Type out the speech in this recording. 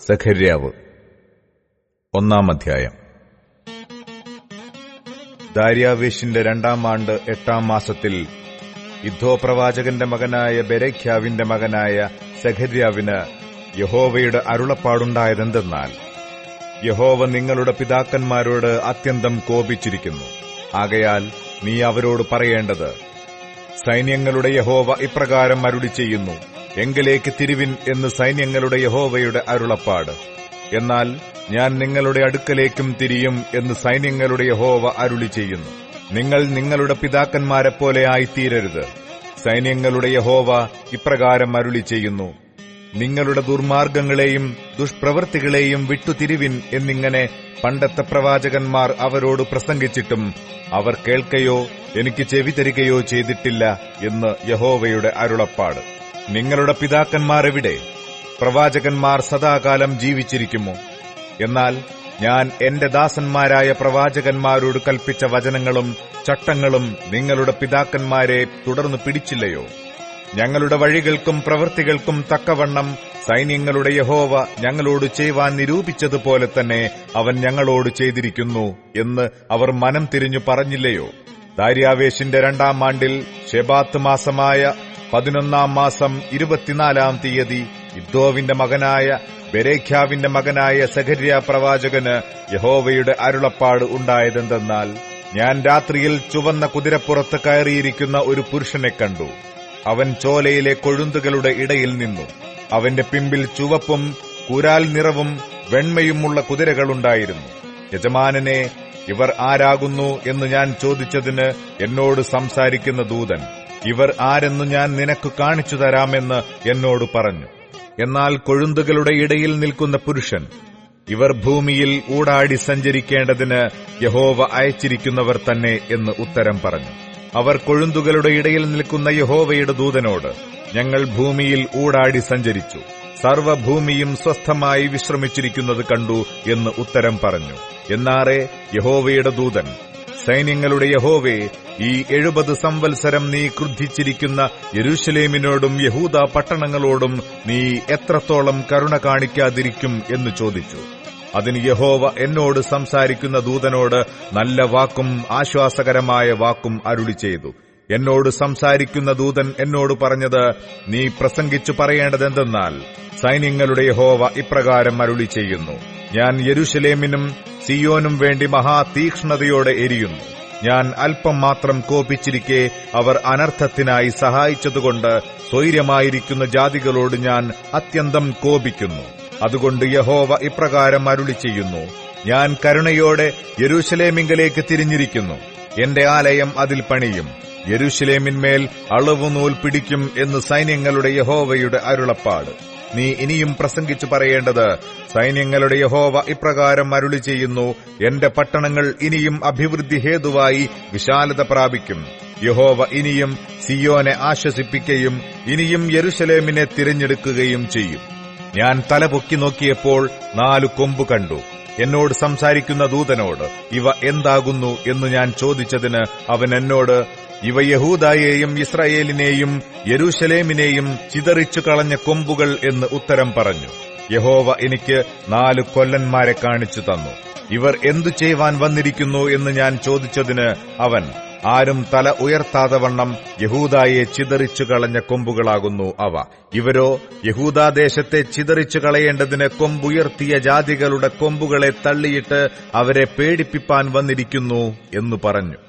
സഖര്യാവ് 1-ാം അധ്യായം. ദാര്യാവേശിന്റെ 2-ാം ആണ്ട് 8-ാം മാസത്തിൽ ഇദ്ദോ പ്രവാചകന്റെ മകനായ ബെരെഖ്യാവിന്റെ മകനായ സഖര്യാവിന് യഹോവയുടെ അരുളപ്പാടുണ്ടായതെന്തെന്നാൽ, യഹോവ നിങ്ങളുടെ പിതാക്കന്മാരോട് അത്യന്തം കോപിച്ചിരിക്കുന്നു. ആകയാൽ നീ അവരോട് പറയേണ്ടത്, സൈന്യങ്ങളുടെ യഹോവ ഇപ്രകാരം അരുളി ചെയ്യുന്നു, എങ്കിലേക്ക് തിരുവിൻ എന്ന് സൈന്യങ്ങളുടെ യഹോവയുടെ അരുളപ്പാട്. എന്നാൽ ഞാൻ നിങ്ങളുടെ അടുക്കലേക്കും തിരിയും എന്ന് സൈന്യങ്ങളുടെ യഹോവ അരുളി ചെയ്യുന്നു. നിങ്ങൾ നിങ്ങളുടെ പിതാക്കന്മാരെപ്പോലെ ആയിത്തീരരുത്. സൈന്യങ്ങളുടെ യഹോവ ഇപ്രകാരം അരുളി ചെയ്യുന്നു, നിങ്ങളുടെ ദുർമാർഗങ്ങളെയും ദുഷ്പ്രവൃത്തികളെയും വിട്ടുതിരിവിൻ എന്നിങ്ങനെ പണ്ടത്തെ പ്രവാചകന്മാർ അവരോട് പ്രസംഗിച്ചിട്ടും അവർ കേൾക്കയോ എനിക്ക് ചെവി തരികയോ ചെയ്തിട്ടില്ല എന്ന് യഹോവയുടെ അരുളപ്പാട്. നിങ്ങളുടെ പിതാക്കന്മാരെവിടെ? പ്രവാചകന്മാർ സദാകാലം ജീവിച്ചിരിക്കുമോ? എന്നാൽ ഞാൻ എന്റെ ദാസന്മാരായ പ്രവാചകന്മാരോട് കൽപ്പിച്ച വചനങ്ങളും ചട്ടങ്ങളും നിങ്ങളുടെ പിതാക്കന്മാരെ തുടർന്ന് പിടിച്ചില്ലയോ? ഞങ്ങളുടെ വഴികൾക്കും പ്രവൃത്തികൾക്കും തക്കവണ്ണം സൈന്യങ്ങളുടെ യഹോവ ഞങ്ങളോട് ചെയ്യുവാൻ നിരൂപിച്ചതുപോലെ തന്നെ അവൻ ഞങ്ങളോട് ചെയ്തിരിക്കുന്നു എന്ന് അവർ മനം തിരിഞ്ഞു പറഞ്ഞില്ലയോ? ദാര്യാവേശിന്റെ 2-ാം ആണ്ടിൽ ശെബാത്ത് മാസമായ 11-ാം മാസം 24-ാം തീയതി ഇദ്ദോവിന്റെ മകനായ ബെരെഖ്യാവിന്റെ മകനായ സഖര്യാ പ്രവാചകന് യഹോവയുടെ അരുളപ്പാട് ഉണ്ടായതെന്തെന്നാൽ, ഞാൻ രാത്രിയിൽ ചുവന്ന കുതിരപ്പുറത്ത് കയറിയിരിക്കുന്ന ഒരു പുരുഷനെ കണ്ടു. അവൻ ചോലയിലെ കൊഴുന്തുകളുടെ ഇടയിൽ നിന്നു. അവന്റെ പിമ്പിൽ ചുവപ്പും കുരാൽ നിറവും വെണ്മയുമുള്ള കുതിരകളുണ്ടായിരുന്നു. യജമാനനെ, ഇവർ ആരാകുന്നു എന്ന് ഞാൻ ചോദിച്ചതിന് എന്നോട് സംസാരിക്കുന്ന ദൂതൻ, ഇവർ ആരെന്നു ഞാൻ നിനക്ക് കാണിച്ചു തരാമെന്ന് എന്നോട് പറഞ്ഞു. എന്നാൽ കൊഴുന്തുകളുടെ ഇടയിൽ നിൽക്കുന്ന പുരുഷൻ, ഇവർ ഭൂമിയിൽ ഊടാടി സഞ്ചരിക്കേണ്ടതിന് യഹോവ അയച്ചിരിക്കുന്നവർ തന്നെ എന്ന് ഉത്തരം പറഞ്ഞു. അവർ കൊഴുന്തുകളുടെ ഇടയിൽ നിൽക്കുന്ന യഹോവയുടെ ദൂതനോട്, ഞങ്ങൾ ഭൂമിയിൽ ഊടാടി സഞ്ചരിച്ചു, സർവ്വഭൂമിയും സ്വസ്ഥമായി വിശ്രമിച്ചിരിക്കുന്നത് കണ്ടു എന്ന് ഉത്തരം പറഞ്ഞു. എന്നാറെ യഹോവയുടെ ദൂതൻ, സൈന്യങ്ങളുടെ യഹോവേ, ഈ 70 സംവത്സരം നീ ക്രുദ്ധിച്ചിരിക്കുന്ന യെരൂശലേമിനോടും യഹൂദാ പട്ടണങ്ങളോടും നീ എത്രത്തോളം കരുണ കാണിക്കാതിരിക്കും എന്ന് ചോദിച്ചു. അതിന് യഹോവ എന്നോട് സംസാരിക്കുന്ന ദൂതനോട് നല്ല വാക്കും ആശ്വാസകരമായ വാക്കും അരുളി ചെയ്തു. എന്നോട് സംസാരിക്കുന്ന ദൂതൻ എന്നോട് പറഞ്ഞത്, നീ പ്രസംഗിച്ചു പറയേണ്ടതെന്തെന്നാൽ, സൈന്യങ്ങളുടെ യഹോവ ഇപ്രകാരം അരുളി ചെയ്യുന്നു, ഞാൻ യെരൂശലേമിനും സിയോനും വേണ്ടി മഹാതീക്ഷ്ണതയോടെ എരിയുന്നു. ഞാൻ അല്പം മാത്രം കോപിച്ചിരിക്കെ അവർ അനർത്ഥത്തിനായി സഹായിച്ചതുകൊണ്ട് സ്വൈര്യമായിരിക്കുന്ന ജാതികളോട് ഞാൻ അത്യന്തം കോപിക്കുന്നു. അതുകൊണ്ട് യഹോവ ഇപ്രകാരം അരുളി ചെയ്യുന്നു, ഞാൻ കരുണയോടെ യെരൂശലേമിങ്കലേക്ക് തിരിഞ്ഞിരിക്കുന്നു. എന്റെ ആലയം അതിൽ പണിയും, യെരൂശലേമിന്മേൽ അളവുനൂൽ പിടിക്കും എന്ന് സൈന്യങ്ങളുടെ യഹോവയുടെ അരുളപ്പാട്. നീ ഇനിയും പ്രസംഗിച്ചു പറയേണ്ടത്, സൈന്യങ്ങളുടെ യഹോവ ഇപ്രകാരം അരുളി ചെയ്യുന്നു, എന്റെ പട്ടണങ്ങൾ ഇനിയും അഭിവൃദ്ധി ഹേതുവായി വിശാലത പ്രാപിക്കും. യഹോവ ഇനിയും സിയോനെ ആശ്വസിപ്പിക്കുകയും ഇനിയും യെരൂശലേമിനെ തിരഞ്ഞെടുക്കുകയും ചെയ്യും. ഞാൻ തലപൊക്കി നോക്കിയപ്പോൾ 4 കൊമ്പ് കണ്ടു. എന്നോട് സംസാരിക്കുന്ന ദൂതനോട്, ഇവ എന്താകുന്നു എന്ന് ഞാൻ ചോദിച്ചതിന് അവൻ എന്നോട്, ഇവ യഹൂദായെയും ഇസ്രായേലിനെയും യെരൂശലേമിനെയും ചിതറിച്ചു കളഞ്ഞ കൊമ്പുകൾ എന്ന് ഉത്തരം പറഞ്ഞു. യഹോവ എനിക്ക് 4 കൊല്ലന്മാരെ കാണിച്ചു തന്നു. ഇവർ എന്തു ചെയ്യുവാൻ വന്നിരിക്കുന്നു എന്ന് ഞാൻ ചോദിച്ചതിന് അവൻ, ആരും തല ഉയർത്താതെ വണ്ണം യഹൂദായെ ചിതറിച്ചു കളഞ്ഞ കൊമ്പുകളാകുന്നു അവ. ഇവരോ യഹൂദാദേശത്തെ ചിതറിച്ചു കളയേണ്ടതിന് കൊമ്പുയർത്തിയ ജാതികളുടെ കൊമ്പുകളെ തള്ളിയിട്ട് അവരെ പേടിപ്പിപ്പാൻ വന്നിരിക്കുന്നു എന്നു പറഞ്ഞു.